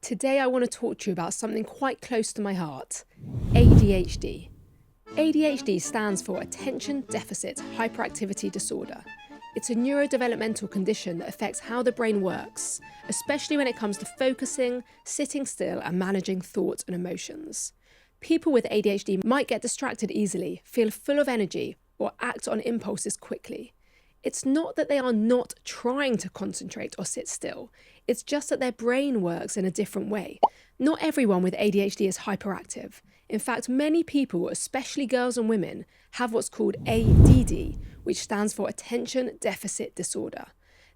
Today I want to talk to you about something quite close to my heart, ADHD. ADHD stands for Attention Deficit Hyperactivity Disorder. It's a neurodevelopmental condition that affects how the brain works, especially when it comes to focusing, sitting still, and managing thoughts and emotions. People with ADHD might get distracted easily, feel full of energy, or act on impulses quickly. It's not that they are not trying to concentrate or sit still, it's just that their brain works in a different way. Not everyone with ADHD is hyperactive. In fact, many people, especially girls and women, have what's called ADD, which stands for Attention Deficit Disorder.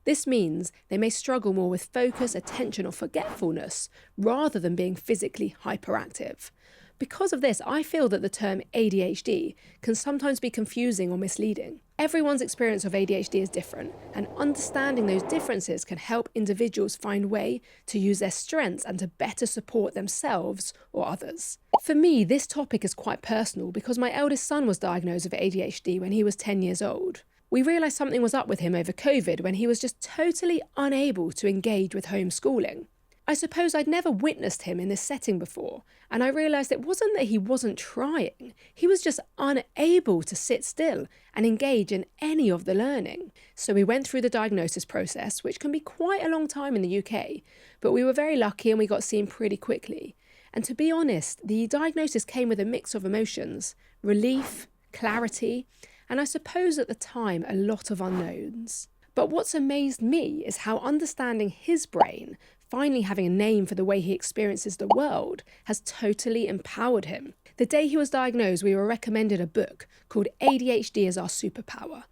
This means they may struggle more with focus, attention, or forgetfulness, rather than being physically hyperactive. Because of this, I feel that the term ADHD can sometimes be confusing or misleading. Everyone's experience of ADHD is different, and understanding those differences can help individuals find a way to use their strengths and to better support themselves or others. For me, this topic is quite personal because my eldest son was diagnosed with ADHD when he was 10 years old. We realised something was up with him over COVID when he was just totally unable to engage with homeschooling. I suppose I'd never witnessed him in this setting before, and I realised it wasn't that he wasn't trying, he was just unable to sit still and engage in any of the learning. So we went through the diagnosis process, which can be quite a long time in the UK, but we were very lucky and we got seen pretty quickly. And to be honest, the diagnosis came with a mix of emotions, relief, clarity, and I suppose at the time a lot of unknowns. But what's amazed me is how understanding his brain, finally having a name for the way he experiences the world, has totally empowered him. The day he was diagnosed, we were recommended a book called ADHD is Our Superpower.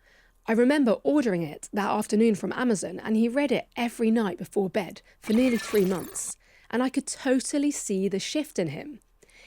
I remember ordering it that afternoon from Amazon, and he read it every night before bed for nearly 3 months. And I could totally see the shift in him.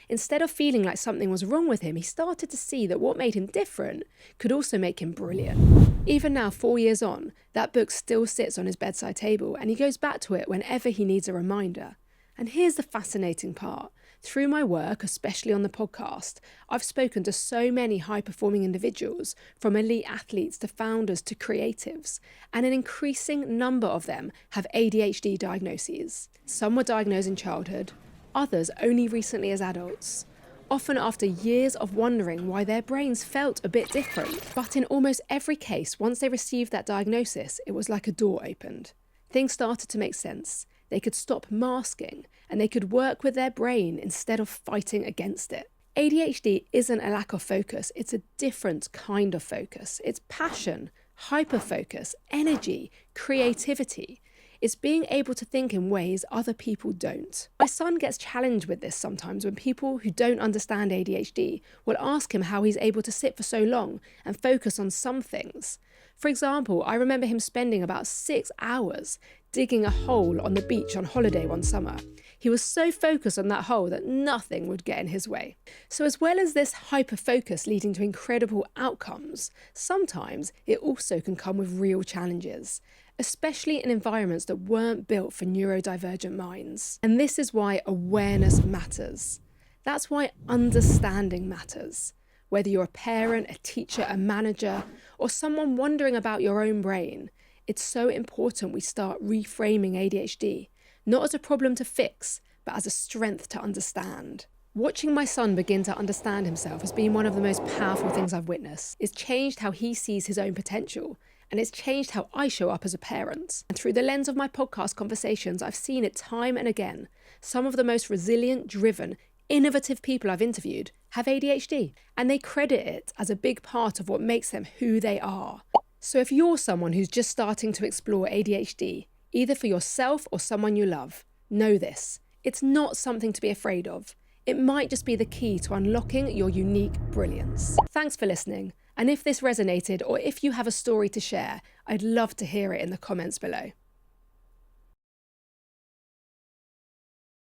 Instead of feeling like something was wrong with him, he started to see that what made him different could also make him brilliant. Even now, 4 years on, that book still sits on his bedside table and he goes back to it whenever he needs a reminder. And here's the fascinating part. Through my work, especially on the podcast, I've spoken to so many high-performing individuals, from elite athletes to founders to creatives, and an increasing number of them have ADHD diagnoses. Some were diagnosed in childhood, others only recently as adults, often after years of wondering why their brains felt a bit different. But in almost every case, once they received that diagnosis, it was like a door opened. Things started to make sense. They could stop masking, and they could work with their brain instead of fighting against it. ADHD isn't a lack of focus, it's a different kind of focus. It's passion, hyperfocus, energy, creativity. It's being able to think in ways other people don't. My son gets challenged with this sometimes when people who don't understand ADHD will ask him how he's able to sit for so long and focus on some things. For example, I remember him spending about 6 hours digging a hole on the beach on holiday one summer. He was so focused on that hole that nothing would get in his way. So as well as this hyper-focus leading to incredible outcomes, sometimes it also can come with real challenges, especially in environments that weren't built for neurodivergent minds. And this is why awareness matters. That's why understanding matters. Whether you're a parent, a teacher, a manager, or someone wondering about your own brain, it's so important we start reframing ADHD, not as a problem to fix, but as a strength to understand. Watching my son begin to understand himself has been one of the most powerful things I've witnessed. It's changed how he sees his own potential, and it's changed how I show up as a parent. And through the lens of my podcast conversations, I've seen it time and again. Some of the most resilient, driven, innovative people I've interviewed have ADHD, and they credit it as a big part of what makes them who they are. So if you're someone who's just starting to explore ADHD, either for yourself or someone you love, know this. It's not something to be afraid of. It might just be the key to unlocking your unique brilliance. Thanks for listening. And if this resonated, or if you have a story to share, I'd love to hear it in the comments below.